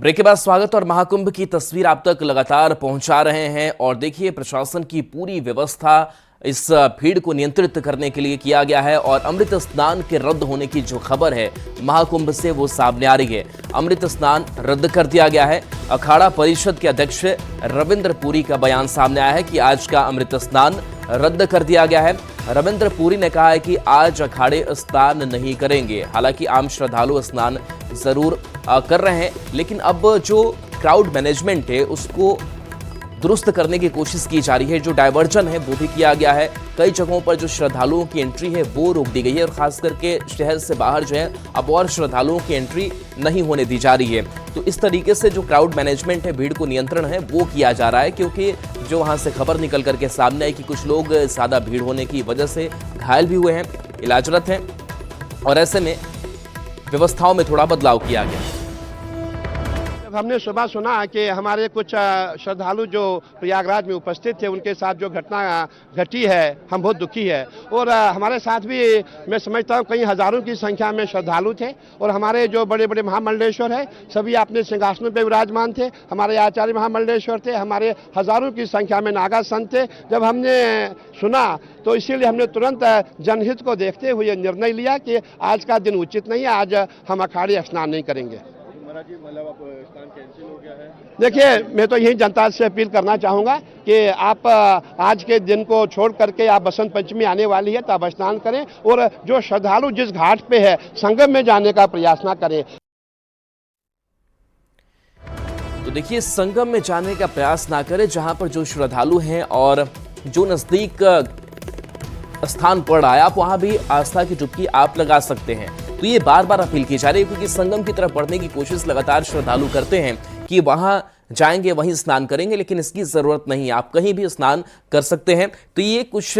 Break के बाद स्वागत। और महाकुंभ की तस्वीर आप तक लगातार पहुंचा रहे हैं और देखिए प्रशासन की पूरी व्यवस्था इस भीड़ को नियंत्रित करने के लिए किया गया है। और अमृत स्नान के रद्द होने की जो खबर है महाकुंभ से वो सामने आ रही है। अमृत स्नान रद्द कर दिया गया है। अखाड़ा परिषद के अध्यक्ष रविंद्र पुरी का बयान सामने आया है कि आज का अमृत स्नान रद्द कर दिया गया है। रविंद्र पुरी ने कहा है कि आज अखाड़े स्नान नहीं करेंगे। हालांकि आम श्रद्धालु स्नान जरूर कर रहे हैं, लेकिन अब जो क्राउड मैनेजमेंट है उसको दुरुस्त करने की कोशिश की जा रही है। जो डायवर्जन है वो भी किया गया है। कई जगहों पर जो श्रद्धालुओं की एंट्री है वो रोक दी गई है और खास करके शहर से बाहर जो है अब और श्रद्धालुओं की एंट्री नहीं होने दी जा रही है। तो इस तरीके से जो क्राउड मैनेजमेंट है, भीड़ को नियंत्रण है वो किया जा रहा है, क्योंकि जो वहां से खबर निकल करके सामने आई कि कुछ लोग ज्यादा भीड़ होने की वजह से घायल भी हुए हैं, इलाजरत हैं और ऐसे में व्यवस्थाओं में थोड़ा बदलाव किया गया। हमने सुबह सुना कि हमारे कुछ श्रद्धालु जो प्रयागराज में उपस्थित थे उनके साथ जो घटना घटी है, हम बहुत दुखी है। और हमारे साथ भी मैं समझता हूँ कई हजारों की संख्या में श्रद्धालु थे और हमारे जो बड़े बड़े महामंडलेश्वर है सभी अपने सिंहासनों पर विराजमान थे। हमारे आचार्य महामंडलेश्वर थे, हमारे हजारों की संख्या में नागा संत थे। जब हमने सुना तो इसीलिए हमने तुरंत जनहित को देखते हुए निर्णय लिया कि आज का दिन उचित नहीं है, आज हम अखाड़े स्नान नहीं करेंगे। देखिए, मैं तो यही जनता से अपील करना चाहूँगा कि आप आज के दिन को छोड़ करके आप बसंत पंचमी आने वाली है तो आप स्नान करें और जो श्रद्धालु जिस घाट पे है संगम में जाने का प्रयास ना करें। तो देखिए, संगम में जाने का प्रयास ना करें जहां पर जो श्रद्धालु हैं और जो नजदीक स्थान पड़ रहा है आप वहां भी आस्था की डुबकी आप लगा सकते हैं। तो ये बार बार अपील की जा रही है, क्योंकि संगम की तरफ बढ़ने की कोशिश लगातार श्रद्धालु करते हैं कि वहां जाएंगे वहीं स्नान करेंगे, लेकिन इसकी जरूरत नहीं है, आप कहीं भी स्नान कर सकते हैं। तो ये कुछ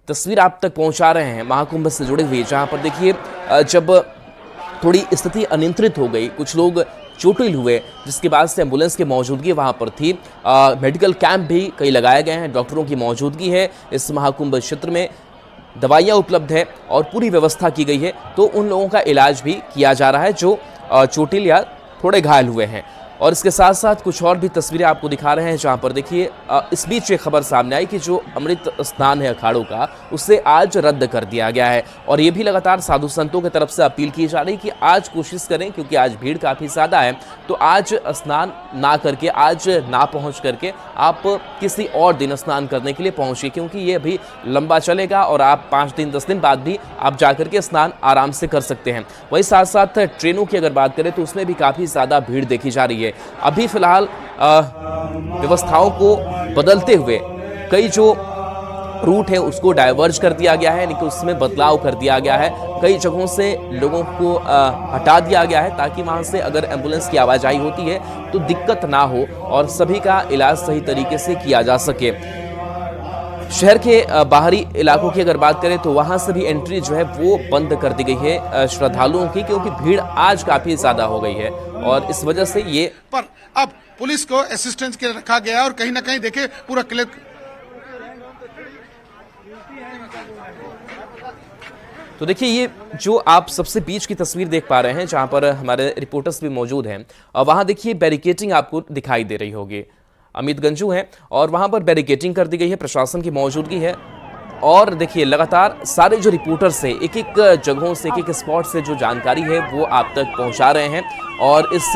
तस्वीर आप तक पहुंचा रहे हैं महाकुंभ से जुड़े हुए, जहां पर देखिए जब थोड़ी स्थिति अनियंत्रित हो गई, कुछ लोग चोटिल हुए, जिसके बाद से एम्बुलेंस की मौजूदगी वहां पर थी। मेडिकल कैंप भी कई लगाए गए हैं, डॉक्टरों की मौजूदगी है इस महाकुंभ क्षेत्र में, दवाइयाँ उपलब्ध है और पूरी व्यवस्था की गई है। तो उन लोगों का इलाज भी किया जा रहा है जो चोटिल या थोड़े घायल हुए हैं। और इसके साथ साथ कुछ और भी तस्वीरें आपको दिखा रहे हैं, जहां पर देखिए इस बीच ये खबर सामने आई कि जो अमृत स्नान है अखाड़ों का उसे आज रद्द कर दिया गया है। और ये भी लगातार साधु संतों की तरफ से अपील की जा रही है कि आज कोशिश करें, क्योंकि आज भीड़ काफ़ी ज़्यादा है, तो आज स्नान ना करके, आज ना पहुंच करके आप किसी और दिन स्नान करने के लिए पहुंचिए, क्योंकि ये अभी लंबा चलेगा और आप 5 दिन 10 दिन बाद भी आप जा करके स्नान आराम से कर सकते हैं। वहीं साथ साथ ट्रेनों की अगर बात करें तो उसमें भी काफ़ी ज़्यादा भीड़ देखी जा रही है। अभी फिलहाल व्यवस्थाओं को बदलते हुए कई जो रूट है उसको डाइवर्ज कर दिया गया है, यानी कि उसमें बदलाव कर दिया गया है। कई जगहों से लोगों को हटा दिया गया है ताकि वहां से अगर एम्बुलेंस की आवाजाही होती है तो दिक्कत ना हो और सभी का इलाज सही तरीके से किया जा सके। शहर के बाहरी इलाकों की अगर बात करें तो वहां से भी एंट्री जो है वो बंद कर दी गई है श्रद्धालुओं की, क्योंकि भीड़ आज काफी ज्यादा हो गई है और इस वजह से ये पर अब पुलिस को असिस्टेंस के लिए रखा गया है और कहीं ना कहीं देखिए पूरा क्लियर। तो देखिए, ये जो आप सबसे बीच की तस्वीर देख पा रहे हैं जहां पर हमारे रिपोर्टर्स भी मौजूद हैं, और वहां देखिए बैरिकेटिंग आपको दिखाई दे रही होगी। अमित गंजू है और वहां पर बैरिकेटिंग कर दी गई है, प्रशासन की मौजूदगी है। और देखिए लगातार सारे जो रिपोर्टर्स हैं एक एक जगहों से, एक एक स्पॉट से जो जानकारी है वो आप तक पहुंचा रहे हैं और इस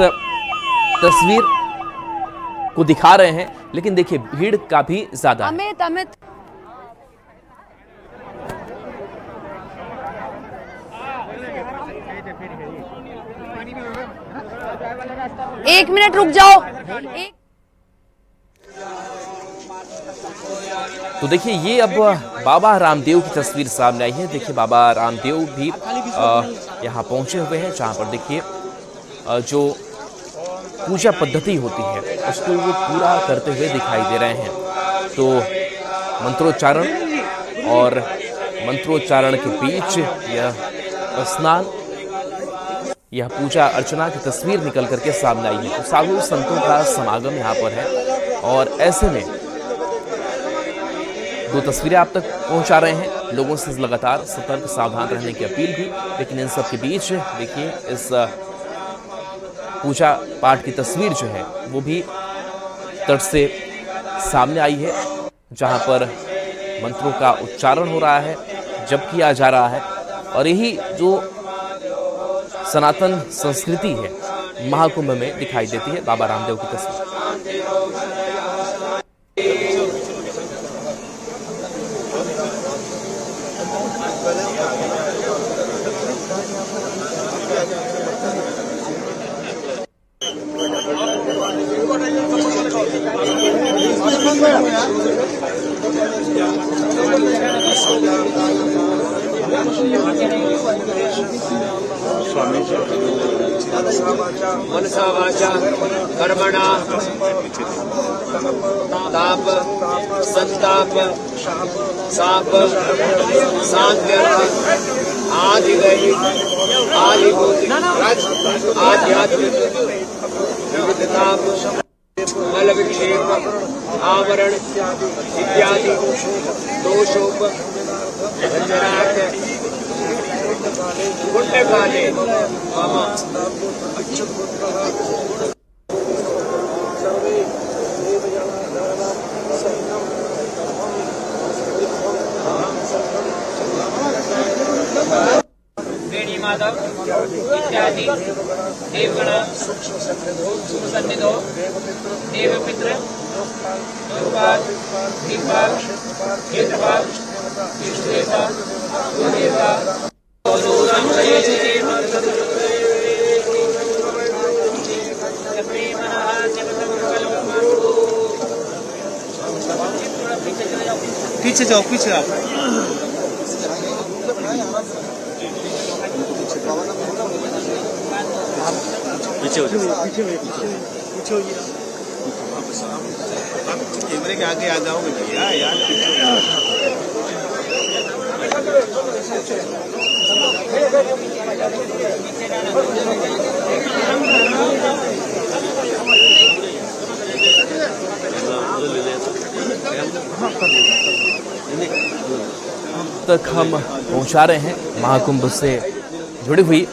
तस्वीर को दिखा रहे हैं। लेकिन देखिए भीड़ काफी ज्यादा है। अमित 1 मिनट रुक जाओ। तो देखिए ये अब बाबा रामदेव की तस्वीर सामने आई है। देखिए बाबा रामदेव भी यहाँ पहुंचे हुए हैं, जहाँ पर देखिए जो पूजा पद्धति होती है उसको वो पूरा करते हुए दिखाई दे रहे हैं। तो मंत्रोच्चारण और मंत्रोच्चारण के बीच यह स्नान, यह पूजा अर्चना की तस्वीर निकल करके सामने आई है। तो साधु संतों का समागम यहाँ पर है और ऐसे में दो तस्वीरें आप तक पहुंचा रहे हैं, लोगों से लगातार सतर्क सावधान रहने की अपील भी। लेकिन इन सब के बीच देखिए इस पूजा पाठ की तस्वीर जो है वो भी तट से सामने आई है, जहां पर मंत्रों का उच्चारण हो रहा है, जप किया जा रहा है। और यही जो सनातन संस्कृति है महाकुंभ में दिखाई देती है। बाबा रामदेव की तस्वीर। मनसा वाचा कर्मणा ताप संताप साप सांत्यर्थ आदि दैहिक आदि भौतिक आध्यात्मिक विविधताप मल विक्षेप आवरण इत्यादि दोषोप जराट गुंडकाले मम वेणी माधव इत्यादि देवगण सुसन्निधो देवपित्र लोकपाल दीपाल क्षेत्रपाल इष्टदेवता कुलदेवता पीछे जाओ पीछे आप पीछे हो जाओ कैमरे के आगे आ जाओगे भैया यार तक हम पहुंचा रहे हैं महाकुंभ से जुड़ी हुई।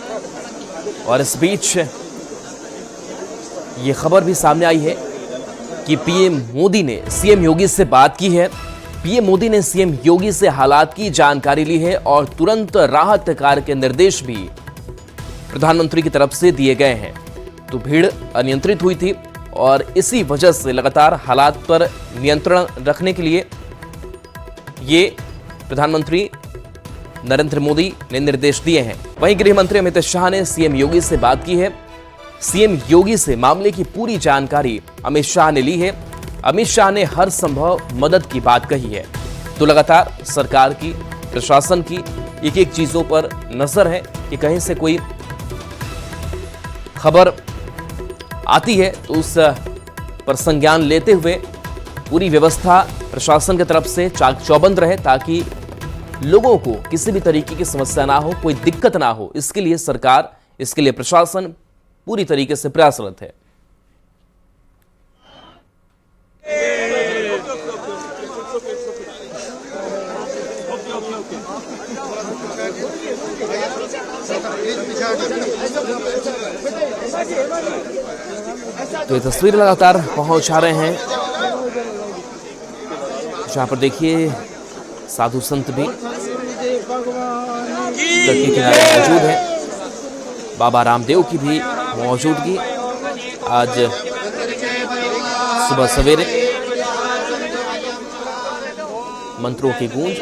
और इस बीच ये खबर भी सामने आई है कि पीएम मोदी ने सीएम योगी से बात की है। पीएम मोदी ने सीएम योगी से हालात की जानकारी ली है और तुरंत राहत कार्य के निर्देश भी प्रधानमंत्री की तरफ से दिए गए हैं। तो भीड़ अनियंत्रित हुई थी और इसी वजह से लगातार हालात पर नियंत्रण रखने के लिए ये प्रधानमंत्री नरेंद्र मोदी ने निर्देश दिए हैं। वहीं गृह मंत्री अमित शाह ने सीएम योगी से बात की है। सीएम योगी से मामले की पूरी जानकारी अमित शाह ने ली है। अमित शाह ने हर संभव मदद की बात कही है। तो लगातार सरकार की, प्रशासन की एक एक चीजों पर नजर है कि कहीं से कोई खबर आती है तो उस पर संज्ञान लेते हुए पूरी व्यवस्था प्रशासन की तरफ से चाक चौबंद रहे, ताकि लोगों को किसी भी तरीके की समस्या ना हो, कोई दिक्कत ना हो। इसके लिए सरकार, इसके लिए प्रशासन पूरी तरीके से प्रयासरत है। तो ये तस्वीर लगातार पहुंचा रहे हैं, जहां पर देखिए साधु संत भी तट के किनारे मौजूद हैं। बाबा रामदेव की भी मौजूदगी आज सुबह सवेरे, मंत्रों की गूंज।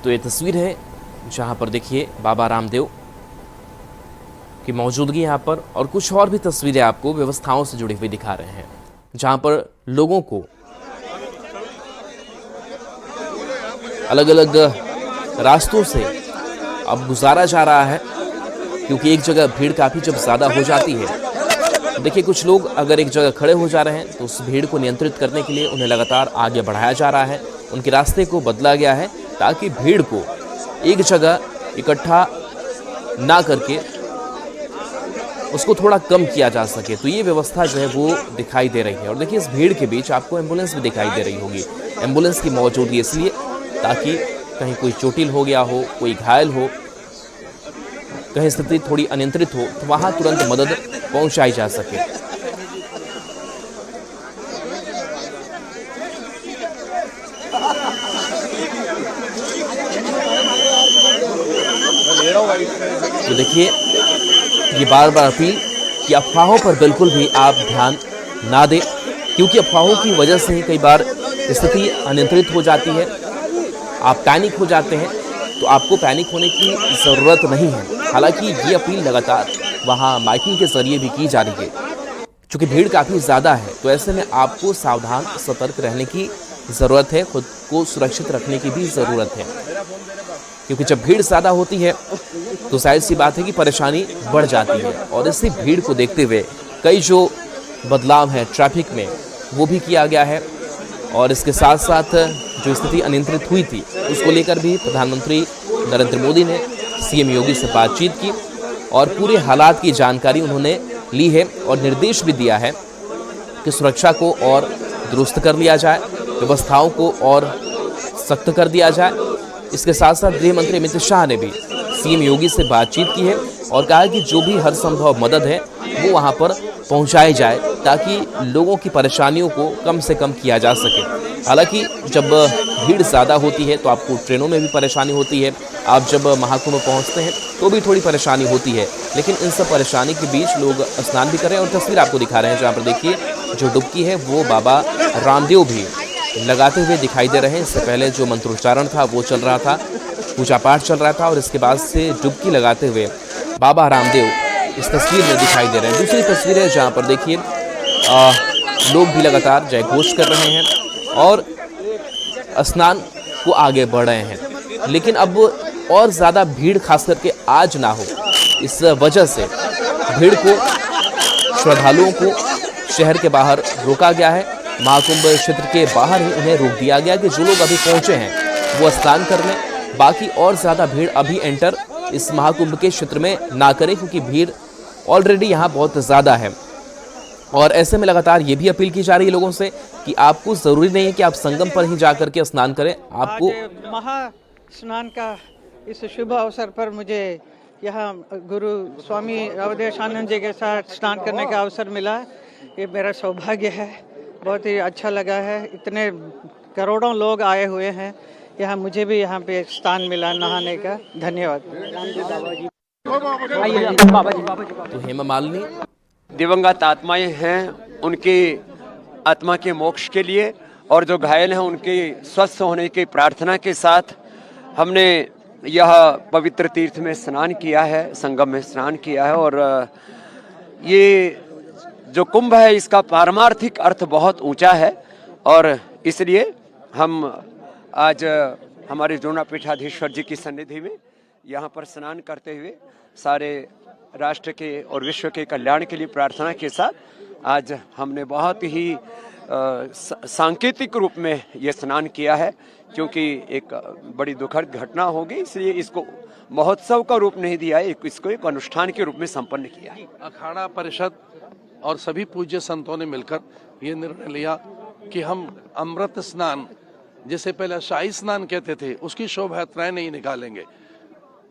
तो ये तस्वीर है जहां पर देखिए बाबा रामदेव की मौजूदगी यहाँ पर, और कुछ और भी तस्वीरें आपको व्यवस्थाओं से जुड़ी हुई दिखा रहे हैं, जहां पर लोगों को अलग अलग रास्तों से अब गुजारा जा रहा है, क्योंकि एक जगह भीड़ काफ़ी जब ज़्यादा हो जाती है। देखिए कुछ लोग अगर एक जगह खड़े हो जा रहे हैं तो उस भीड़ को नियंत्रित करने के लिए उन्हें लगातार आगे बढ़ाया जा रहा है, उनके रास्ते को बदला गया है ताकि भीड़ को एक जगह इकट्ठा ना करके उसको थोड़ा कम किया जा सके। तो ये व्यवस्था जो है वो दिखाई दे रही है। और देखिए इस भीड़ के बीच आपको एम्बुलेंस भी दिखाई दे रही होगी। एम्बुलेंस की मौजूदगी इसलिए ताकि कहीं कोई चोटिल हो गया हो, कोई घायल हो, कहीं स्थिति थोड़ी अनियंत्रित हो तो वहां तुरंत मदद पहुंचाई जा सके। तो देखिए ये बार बार अपील कि अफवाहों पर बिल्कुल भी आप ध्यान ना दें, क्योंकि अफवाहों की वजह से ही कई बार स्थिति अनियंत्रित हो जाती है, आप पैनिक हो जाते हैं। तो आपको पैनिक होने की ज़रूरत नहीं है। हालांकि ये अपील लगातार वहाँ माइकिंग के जरिए भी की जा रही है। चूँकि भीड़ काफ़ी ज़्यादा है तो ऐसे में आपको सावधान सतर्क रहने की ज़रूरत है, खुद को सुरक्षित रखने की भी ज़रूरत है, क्योंकि जब भीड़ ज़्यादा होती है तो जाहिर सी बात है कि परेशानी बढ़ जाती है। और इसी भीड़ को देखते हुए कई जो बदलाव हैं ट्रैफिक में वो भी किया गया है। और इसके साथ साथ जो स्थिति अनियंत्रित हुई थी उसको लेकर भी प्रधानमंत्री नरेंद्र मोदी ने सीएम योगी से बातचीत की और पूरे हालात की जानकारी उन्होंने ली है और निर्देश भी दिया है कि सुरक्षा को और दुरुस्त कर लिया जाए, व्यवस्थाओं को और सख्त कर दिया जाए। इसके साथ साथ गृह मंत्री अमित शाह ने भी सीएम योगी से बातचीत की है और कहा कि जो भी हर संभव मदद है वो वहां पर पहुंचाई जाए ताकि लोगों की परेशानियों को कम से कम किया जा सके। हालांकि जब भीड़ ज़्यादा होती है तो आपको ट्रेनों में भी परेशानी होती है, आप जब महाकुंभ पहुंचते हैं तो भी थोड़ी परेशानी होती है, लेकिन इन सब परेशानी के बीच लोग स्नान भी कर रहे हैं। और तस्वीर आपको दिखा रहे हैं जहाँ पर देखिए जो डुबकी है वो बाबा रामदेव भी लगाते हुए दिखाई दे रहे हैं। इससे पहले जो मंत्रोच्चारण था वो चल रहा था, पूजा पाठ चल रहा था और इसके बाद से डुबकी लगाते हुए बाबा रामदेव इस तस्वीर में दिखाई दे रहे हैं। दूसरी तस्वीर है जहाँ पर देखिए लोग भी लगातार जय घोष कर रहे हैं और स्नान को आगे बढ़ रहे हैं। लेकिन अब और ज़्यादा भीड़ खास करके आज ना हो, इस वजह से भीड़ को, श्रद्धालुओं को शहर के बाहर रोका गया है। महाकुंभ क्षेत्र के बाहर ही उन्हें रोक दिया गया कि जो लोग अभी पहुंचे हैं वो स्नान कर लें, बाकी और ज़्यादा भीड़ अभी एंटर इस महाकुंभ के क्षेत्र में ना करें, क्योंकि भीड़ ऑलरेडी यहाँ बहुत ज़्यादा है। और ऐसे में लगातार ये भी अपील की जा रही है लोगों से कि आपको ज़रूरी नहीं है कि आप संगम पर ही जा करके स्नान करें। आपको महा स्नान का इस शुभ अवसर पर मुझे यहाँ गुरु स्वामी अवधेशानंद जी के साथ स्नान करने का अवसर मिला। ये मेरा सौभाग्य है, बहुत ही अच्छा लगा है। इतने करोड़ों लोग आए हुए हैं यहाँ, मुझे भी यहाँ पे स्थान मिला नहाने का। धन्यवाद। तो हेमा मालिनी, दिवंगत आत्माएं हैं, उनकी आत्मा के मोक्ष के लिए और जो घायल हैं उनके स्वस्थ होने की प्रार्थना के साथ हमने यह पवित्र तीर्थ में स्नान किया है, संगम में स्नान किया है। और ये जो कुंभ है इसका पारमार्थिक अर्थ बहुत ऊंचा है और इसलिए हम आज हमारे द्रोणापीठाधीश्वर जी की सन्निधि में यहाँ पर स्नान करते हुए सारे राष्ट्र के और विश्व के कल्याण के लिए प्रार्थना के साथ आज हमने बहुत ही सांकेतिक रूप में ये स्नान किया है, क्योंकि एक बड़ी दुखद घटना होगी, इसलिए इसको महोत्सव का रूप नहीं दिया है, इसको एक अनुष्ठान के रूप में संपन्न किया है। अखाड़ा परिषद और सभी पूज्य संतों ने मिलकर ये निर्णय लिया कि हम अमृत स्नान, जिसे पहले शाही स्नान कहते थे, उसकी शोभा यात्राएं नहीं निकालेंगे।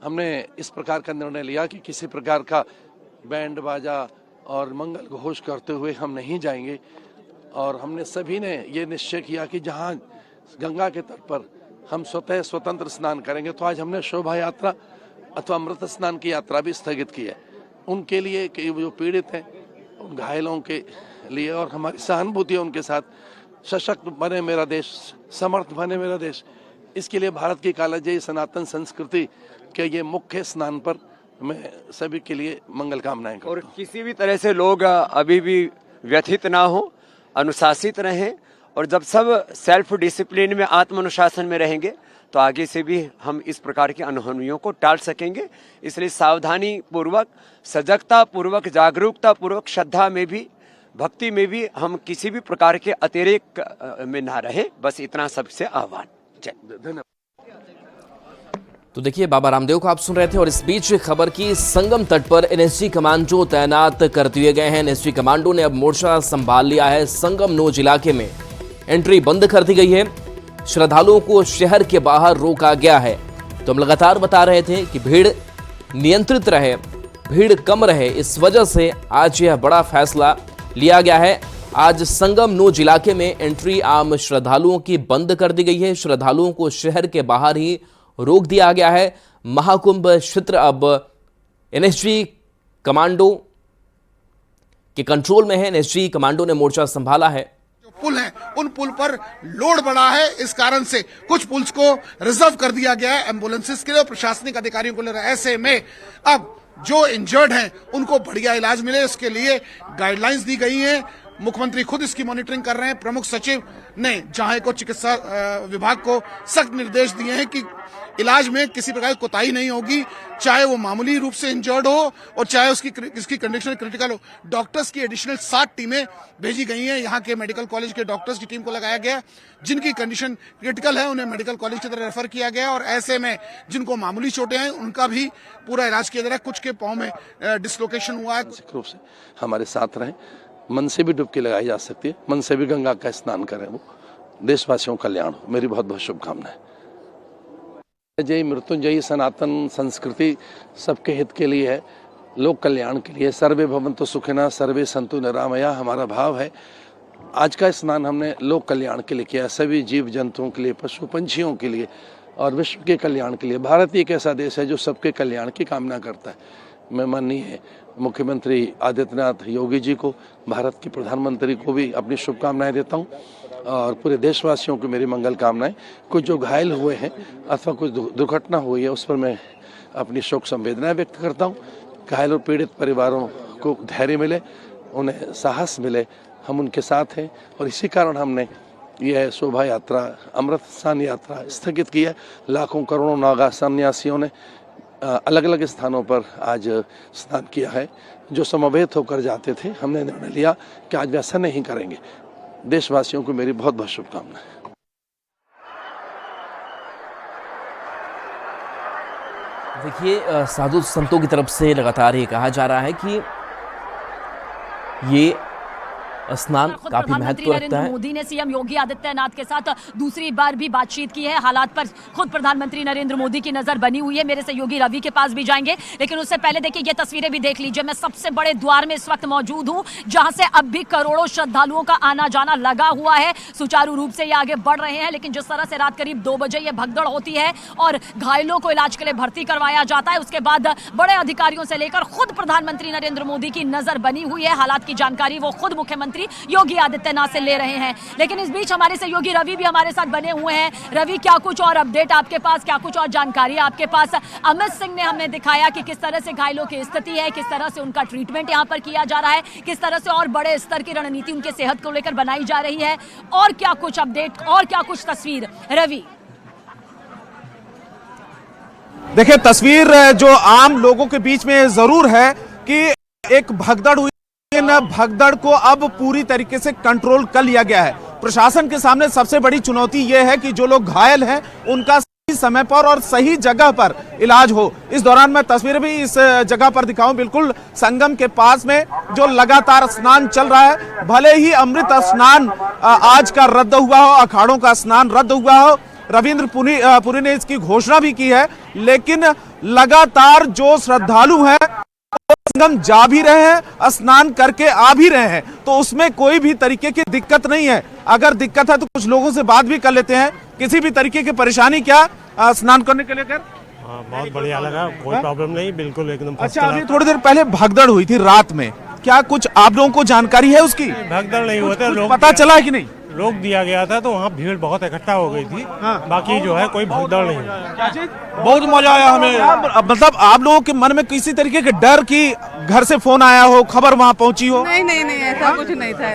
हमने इस प्रकार का निर्णय लिया कि किसी प्रकार का बैंड बाजा और मंगल घोष करते हुए हम नहीं जाएंगे। और हमने सभी ने ये निश्चय किया कि जहाँ गंगा के तट पर हम स्वतः स्वतंत्र स्नान करेंगे, तो आज हमने शोभा यात्रा अथवा अमृत स्नान की यात्रा भी स्थगित की है। उनके लिए कि जो पीड़ित हैं, उन घायलों के लिए, और हमारी सहानुभूति है उनके साथ। सशक्त बने मेरा देश, समर्थ बने मेरा देश, इसके लिए भारत की कालजयी सनातन संस्कृति के ये मुख्य स्नान पर मैं सभी के लिए मंगल कामनाएं करता हूं। और किसी भी तरह से लोग अभी भी व्यथित ना हो, अनुशासित रहें, और जब सब सेल्फ डिसिप्लिन में, आत्म अनुशासन में रहेंगे तो आगे से भी हम इस प्रकार की अनहोनियों को टाल सकेंगे। इसलिए सावधानी पूर्वक, सजगता पूर्वक, जागरूकता पूर्वक, श्रद्धा में भी, भक्ति में भी हम किसी भी प्रकार के अतिरेक में ना रहें। बस इतना सबसे आह्वान। जय। धन्यवाद। तो देखिए, बाबा रामदेव को आप सुन रहे थे। और इस बीच खबर की, संगम तट पर एनएसजी कमांडो तैनात कर दिए गए हैं। एनएसजी कमांडो ने अब मोर्चा संभाल लिया है। संगम नोज इलाके में एंट्री बंद कर दी गई है। श्रद्धालुओं को शहर के बाहर रोका गया है। तो हम लगातार बता रहे थे कि भीड़ नियंत्रित रहे, भीड़ कम रहे, इस वजह से आज यह बड़ा फैसला लिया गया है। आज संगम नोज इलाके में एंट्री आम श्रद्धालुओं की बंद कर दी गई है। श्रद्धालुओं को शहर के बाहर ही रोक दिया गया है। महाकुंभ क्षेत्र अब एनएसजी कमांडो के कंट्रोल में है। एनएसजी कमांडो ने मोर्चा संभाला है। जो पुल है उन पुल पर लोड बढ़ा है, इस कारण से कुछ पुल्स को रिजर्व कर दिया गया है एम्बुलेंसेस के लिए और प्रशासनिक अधिकारियों को ले रहा है। ऐसे में अब जो इंजर्ड हैं उनको बढ़िया इलाज मिले, इसके लिए गाइडलाइंस दी गई हैं। मुख्यमंत्री खुद इसकी मॉनिटरिंग कर रहे हैं। प्रमुख सचिव ने जहां को चिकित्सा विभाग को सख्त निर्देश दिए हैं कि इलाज में किसी प्रकार की कोताही नहीं होगी, चाहे वो मामूली रूप से इंजर्ड हो और चाहे इसकी कंडीशन क्रिटिकल हो। डॉक्टर्स की एडिशनल 7 टीमें भेजी गई हैं। यहाँ के मेडिकल कॉलेज के डॉक्टर्स की टीम को लगाया गया। जिनकी कंडीशन क्रिटिकल है उन्हें मेडिकल कॉलेज की तरफ रेफर किया गया और ऐसे में जिनको मामूली चोटें हैं उनका भी पूरा इलाज किया जा रहा है। कुछ के पांव में डिसलोकेशन हुआ है। रूप से हमारे साथ रहें, मन से भी डुबकी लगाई जा सकती है, मन से भी गंगा का स्नान करें। वो देशवासियों का कल्याण हो। मेरी बहुत बहुत शुभकामनाएं। जय मृत्युंजयी सनातन संस्कृति सबके हित के लिए है, लोक कल्याण के लिए। सर्वे भवन्तु सुखिनः सर्वे सन्तु निरामया हमारा भाव है। आज का स्नान हमने लोक कल्याण के लिए किया, सभी जीव जंतुओं के लिए, पशु पंछियों के लिए और विश्व के कल्याण के लिए। भारत एक ऐसा देश है जो सबके कल्याण की कामना करता है। मैं माननीय मुख्यमंत्री आदित्यनाथ योगी जी को, भारत के प्रधानमंत्री को भी अपनी शुभकामनाएं देता हूं और पूरे देशवासियों को मेरी मंगल कामनाएं। कुछ जो घायल हुए हैं अथवा कुछ दुर्घटना हुई है उस पर मैं अपनी शोक संवेदनाएं व्यक्त करता हूं। घायल और पीड़ित परिवारों को धैर्य मिले, उन्हें साहस मिले, हम उनके साथ हैं और इसी कारण हमने यह शोभा यात्रा, अमृत स्नान यात्रा स्थगित की है। लाखों करोड़ों नागा सन्यासियों ने अलग अलग स्थानों पर आज स्नान किया है। जो समवेत होकर जाते थे, हमने निर्णय लिया कि आज वैसा नहीं करेंगे। देशवासियों को मेरी बहुत बहुत शुभकामनाएं। देखिए, साधु संतों की तरफ से लगातार ये कहा जा रहा है कि ये स्नान काफी महत्व रखता नरेंद्र है। मोदी ने सीएम योगी आदित्यनाथ के साथ दूसरी बार भी बातचीत की है। हालात पर खुद प्रधानमंत्री नरेंद्र मोदी की नजर बनी हुई है। मेरे सहयोगी रवि के पास भी जाएंगे, लेकिन उससे पहले देखिए ये तस्वीरें भी देख लीजिए। मैं सबसे बड़े द्वार में इस वक्त मौजूद हूं, जहां से अब भी करोड़ों श्रद्धालुओं का आना जाना लगा हुआ है। सुचारू रूप से ये आगे बढ़ रहे हैं, लेकिन जिस तरह से रात करीब 2 बजे ये भगदड़ होती है और घायलों को इलाज के लिए भर्ती करवाया जाता है, उसके बाद बड़े अधिकारियों से लेकर खुद प्रधानमंत्री नरेंद्र मोदी की नजर बनी हुई है। हालात की जानकारी वो खुद मुख्यमंत्री योगी आदित्यनाथ से ले रहे हैं। लेकिन इस बीच हमारे सहयोगी रवि भी हमारे साथ बने हुए हैं। रवि, क्या कुछ और अपडेट आपके पास, क्या कुछ और जानकारी आपके पास? अमित सिंह ने हमें दिखाया कि किस तरह से घायलों की स्थिति है, किस तरह से उनका ट्रीटमेंट यहां पर किया जा रहा है, किस तरह से और बड़े स्तर की रणनीति उनके सेहत को लेकर बनाई जा रही है, और क्या कुछ अपडेट और क्या कुछ तस्वीर रवि? देखिए, तस्वीर जो आम लोगों के बीच में जरूर है कि एक भगदड़ हुई, भगदड़ को अब पूरी तरीके से कंट्रोल कर लिया गया है। प्रशासन के सामने सबसे बड़ी चुनौती यह है कि जो लोग घायल हैं उनका सही समय पर और सही जगह पर इलाज हो। इस दौरान मैं तस्वीरें भी इस जगह पर दिखाऊं, बिल्कुल संगम के पास में जो लगातार स्नान चल रहा है। भले ही अमृत स्नान आज का रद्द हुआ हो, अखाड़ों का स्नान रद्द हुआ हो, रविंद्र पुरी ने इसकी घोषणा भी की है, लेकिन लगातार जो श्रद्धालु हैं संगम जा भी रहे हैं, स्नान करके आ भी रहे हैं, तो उसमें कोई भी तरीके की दिक्कत नहीं है। अगर दिक्कत है तो कुछ लोगों से बात भी कर लेते हैं। किसी भी तरीके की परेशानी क्या स्नान करने के लिए कर? बहुत बढ़िया लगा, कोई प्रॉब्लम नहीं, बिल्कुल एकदम। अच्छा, अभी थोड़ी देर पहले भगदड़ हुई थी रात में, क्या कुछ आप लोगों को जानकारी है उसकी? भगदड़ नहीं हुआ था, लोग पता चला है कि नहीं? रोक दिया गया था तो वहाँ भीड़ बहुत इकट्ठा हो गई थी। बाकी जो है कोई भगदड़ नहीं। बहुत मजा आया हमें। मतलब आप लोगों के मन में किसी तरीके के डर की घर से फोन आया हो, खबर वहाँ पहुँची हो? नहीं, ऐसा कुछ नहीं था।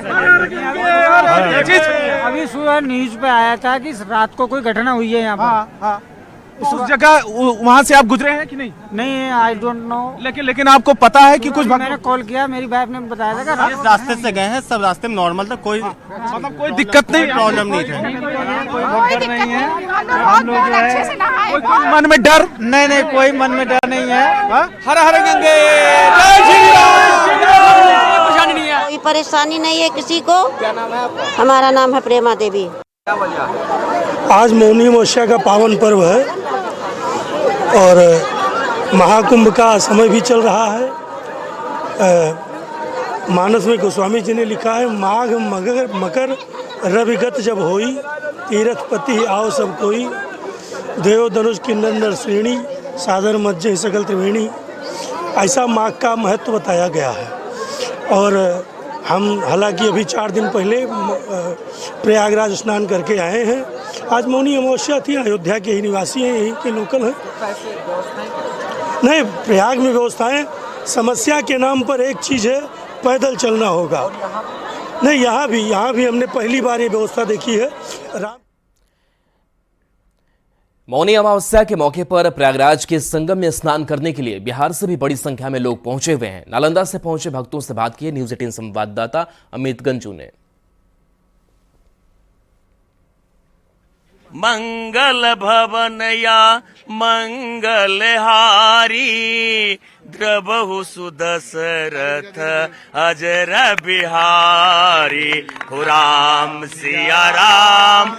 अभी सुबह न्यूज पे आया था कि रात को कोई घटना हुई है यहाँ पर। उस जगह वहाँ से आप गुजरे हैं कि नहीं? नहीं, आई डोंट नो। लेकिन आपको पता है कि कुछ मैंने कॉल किया, मेरी वाइफ ने बताया था कि इस रास्ते से गए हैं, सब रास्ते में नॉर्मल था, कोई मतलब कोई दिक्कत नहीं, प्रॉब्लम नहीं था। कोई दिक्कत नहीं है। हम लोग जो है कोई मन में डर नहीं, कोई मन में डर नहीं है। हर हर गंगे जय श्री राम। कोई परेशानी नहीं है किसी को। क्या नाम है आपका? हमारा नाम है प्रेमा देवी। आज मौनी अमावस्या का पावन पर्व है और महाकुंभ का समय भी चल रहा है। मानस में गोस्वामी जी ने लिखा है, माघ मकर रविगत जब होई, तीरथ पति आओ सब कोई, देव धनुष किन्नर नर श्रेणी, सादर मज्जे सकल त्रिवेणी। ऐसा माघ का महत्व बताया गया है। और हम हालांकि अभी 4 दिन पहले प्रयागराज स्नान करके आए हैं। आज मौनी अमावस्या थी, अयोध्या के ही निवासी हैं, यहीं के लोकल हैं। नहीं, प्रयाग में व्यवस्थाएं, समस्या के नाम पर एक चीज़ है, पैदल चलना होगा। नहीं, यहाँ भी हमने पहली बार ये व्यवस्था देखी है। मौनी अमावस्या के मौके पर प्रयागराज के संगम में स्नान करने के लिए बिहार से भी बड़ी संख्या में लोग पहुंचे हुए हैं। नालंदा से पहुंचे भक्तों से बात की है न्यूज़ 18 संवाददाता अमित गंजू ने। मंगल भवन या मंगल हारी, द्रबहु सुदशरथ अजर बिहारी। हो राम सिया राम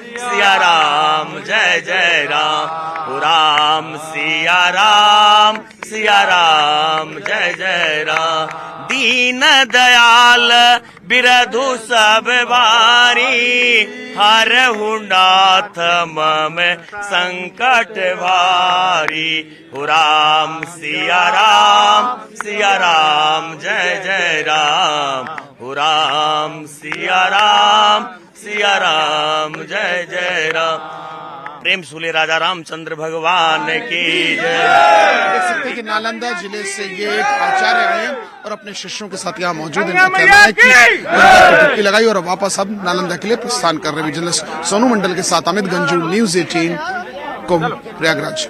जय जय राम। हो राम सिया राम जय जय राम। दीन दयाल बिरधु सब बारी, हरहु नाथ मम संकट भारी। हो राम सिया राम जय जय राम। हो राम सिया राम जय जय राम। प्रेम सूले राजा रामचंद्र भगवान की जय। देख सकते हैं कि नालंदा जिले से ये एक आचार्य आए हैं और अपने शिष्यों के साथ यहाँ मौजूद हैं। इनका कहना है कि डुबकी लगाई और वापस अब नालंदा के लिए प्रस्थान कर रहे हैं। जर्नलिस्ट सोनू मंडल के साथ अमित गंजू, न्यूज़ 18 कुंभ प्रयागराज।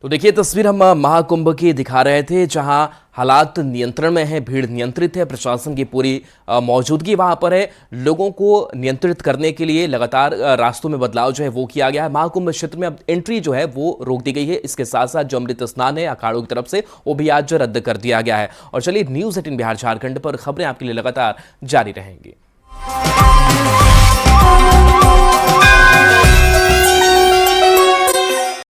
तो देखिए तस्वीर हम महाकुंभ की दिखा रहे थे, जहां हालात नियंत्रण में है, भीड़ नियंत्रित है, प्रशासन की पूरी मौजूदगी वहां पर है। लोगों को नियंत्रित करने के लिए लगातार रास्तों में बदलाव जो है वो किया गया है। महाकुंभ क्षेत्र में अब एंट्री जो है वो रोक दी गई है। इसके साथ साथ जो अमृत स्नान है अखाड़ों की तरफ से वो भी आज रद्द कर दिया गया है। और चलिए न्यूज़ 18 बिहार झारखंड पर खबरें आपके लिए लगातार जारी रहेंगी।